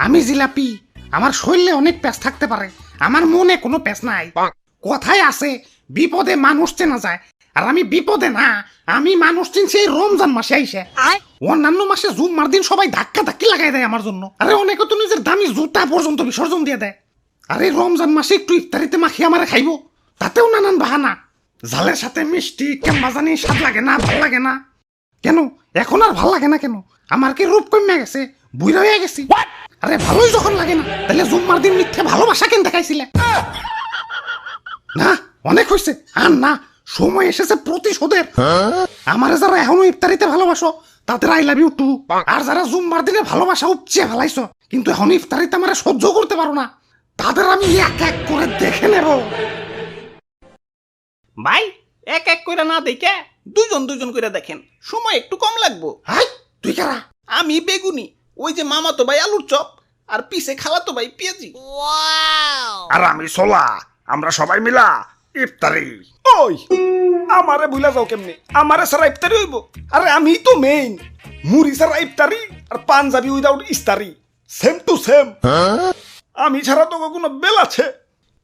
আমি জিলাপি, আমার শরীরে অনেক প্যাঁচ থাকতে পারে, আমার মনে কোনো প্যাঁচ নাই। কথায় আছে বিপদে মানুষ চেনা যায়, আর আমি বিপদে না, আমি মানুষ চিনছি এই রমজান মাসে আইসে। অন্যান্য মাসে জুম্মার দিন সবাই ধাক্কা ধাক্কি লাগাই দেয় আমার জন্য, আরে অনেকে তো নিজের দামি জুতা পর্যন্ত বিসর্জন দিয়ে দেয়। আরে রমজান মাসে একটু ইফতারিতে মাখি আমারে খাইবো, তাতেও নানান বাহানা। ঝালের সাথে মিষ্টি কেমবা জানি স্বাদ লাগে না, ভাল লাগে না কেন? এখন আর ভাল লাগে না কেন? আমার কি রূপ কমে গেছে, বুড়া হয়ে গেছি? আরে ভালোই যখন লাগে না, তাহলে জুম্মার দিন মিথ্যে ভালোবাসা কেন দেখাইছিলে? না অনেক হয়েছে, আর না, সময় এসেছে প্রতিশোধের। আমারে যারা এখনো ইফতারিতে ভালোবাসো তাদের আই লাভ ইউ টু, আর যারা জুম্মার দিনে ভালোবাসা উপচে ফেলাইছো কিন্তু এখন ইফতারিতে আমারে সহ্য করতে পারো না, তাদের আমি এক এক করে দেখে নেব। ভাই এক এক করে না দেখে দুজন দুজন করে দেখেন, সময় একটু কম লাগবো। হাই তুই কারা? আমি বেগুনি, ওই যে মামাতো ভাই আলুর চপ, আর পিছে খালাতো ভাই পেঁয়াজি। আর আমি সোলা, আমরা সবাই মিলা ইফতারি। ওই আমারে ভুলা যাও কেমনে? আমারে সারা ইফতারি হইব? আরে আমি তো মেইন, মুড়ি সারা ইফতারি আর পাঞ্জাবি উইদাউট ইস্তারি, সেম টু সেম। আমি ছাড়া তো কোনো বেল আছে?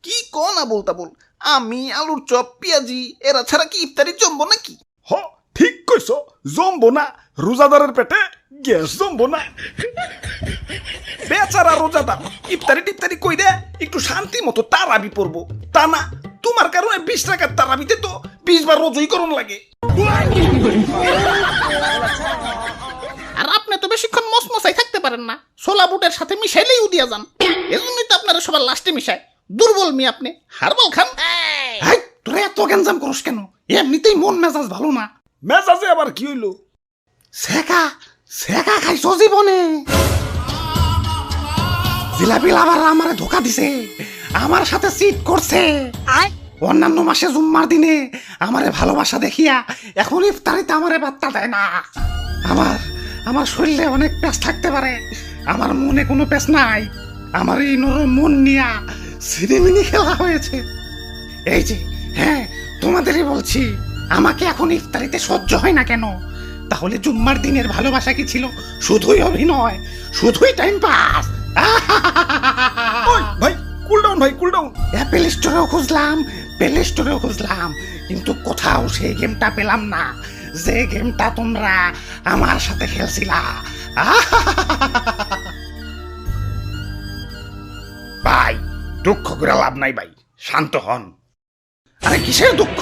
কি কোন বলতা বল, আমি আলুর চপ পেঁয়াজি এরা ছাড়া কি ইফতারি জমবো নাকি? হ ঠিক কইছো, জমবো না, রোজাদারের পেটে গ্যাস জমবো না। বেচারা রোজাদার ইফতারি টিফতারি কই দে একটু শান্তি মতো তারাবি পড়বো, তা না তোমার কারণে 20 টাকার তারাবিতে তো 20 বার রোজই করণ লাগে। আর আপনি তো বেশিক্ষণ মসমসাই থাকতে পারেন না, ছোলা বুটের সাথে মিশাইলেই উদিয়া যান। এজন্যই তো আপনারা সবার লাস্টে মিশায়। দুর্বল মি আপনি, হারবাল খান। হাই তোরা এত গ্যাঞ্জাম করস কেন? এমনিতেই মন মেজাজ ভালো না। মেজাজে আবার কি হইলো? সেকা সেকা খাইছো জীবনে? জিলাপি আবার আমারে ধোকা দিছে, আমার সাথে চিট করছে। অন্যান্য মাসে জুম্মার দিনে আমারে ভালোবাসা দেখিয়া এখন ইফতারিতে আমারে বার্তা দেয় না। আমার আমার শরীরে অনেক প্যাঁচ থাকতে পারে, আমার মনে কোনো প্যাঁচ নাই। আমার এই নরম মন নিয়া সিনেমিনি খেলা হয়েছে। এই যে হ্যাঁ তোমাদেরই বলছি, আমাকে এখন ইফতারিতে সহ্য হয় না কেন? তাহলে জুম্মার দিনের ভালোবাসা কি ছিল শুধুই অভিনয়, শুধুই টাইম পাস? ওই ভাই কুল ডাউন, ভাই কুল ডাউন। অ্যাপেল স্টোরেও খুঁজলাম, প্লে স্টোরেও খুঁজলাম, কিন্তু কোথাও সেই গেমটা পেলাম না যে গেমটা তোমরা আমার সাথে খেলছিলা। ভাই দুঃখ করে লাভ নাই ভাই, শান্ত হন। আরে কিসের দুঃখ?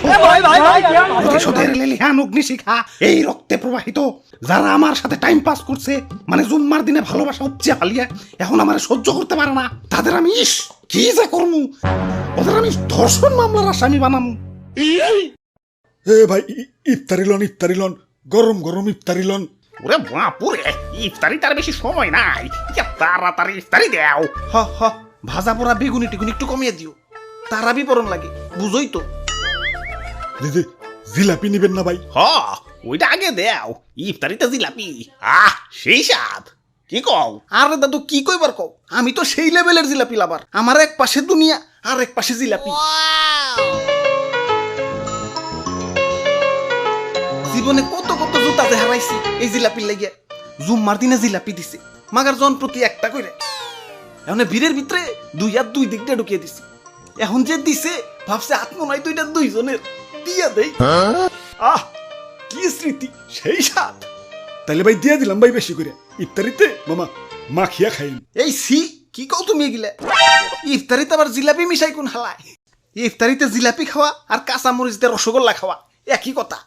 প্রতিশোধের লেলিহান অগ্নিশিখা এই রক্তে প্রবাহিত। যারা আমার সাথে টাইম পাস করছে, মানে জুম্মার দিনে ভালোবাসা উপচে ফালিয়া এখন আমার সহ্য করতে পারে না, তাদের আমি ইস কি যে করমু, ওদের আমি ধর্ষণ মামলার আসামি বানামু। এ ভাই ইফতারি লন, ইফতারি লন, গরম গরম ইফতারি লন। ওরে বাপুরে, ইফতারি তার বেশি সময় নাই, তাড়াতাড়ি ইফতারি দেও। হ হ, ভাজা পোড়া বেগুনি টিগুনি একটু কমিয়ে দিও, তারাবি পরন লাগে, বুঝোই তো। দিদি জিলাপি নিবেন না ভাই? হ ওইটা আগে দেও, ইফতারিতে জিলাপি সেই স্বাদ। কি কও? আরে দাদু কি কইবার কও, আমি তো সেই লেভেলের জিলাপি লাভার। আমার এক পাশে দুনিয়া আর এক পাশে জিলাপি। জীবনে কত কত জুতাতে হারাইছি এই জিলাপির লাগিয়া। জুম্মার দিনে জিলাপি দিছে মাগার জন প্রতি একটা কইরে, এখন ভিড়ের ভিতরে দুই হাত দুই দিক দিয়ে ঢুকিয়ে দিছি। এখন যে দিছে ভাবছে আত্মনয় দুইটা দুইজনের, দিয়া দেই। আহ কি স্মৃতি, সেই স্বাদ। তাহলে ভাই দিয়ে দিলাম ভাই বেশি করে, ইফতারিতে মামা মাখিয়া খাইন। এই সি কি কও তুমি এগুলা? ইফতারিতে আবার জিলাপি মিশাই কোন হালায়? ইফতারিতে জিলাপি খাওয়া আর কাঁচা মরিচ দিয়ে রসগোল্লা খাওয়া একই কথা।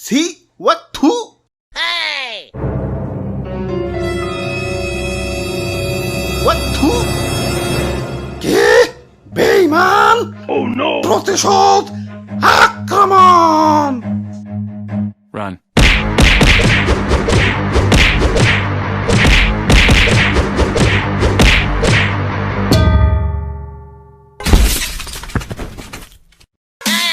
সি ওয়াক থু। ওয়াক থু। কে বেঈমান? প্রতিশোধ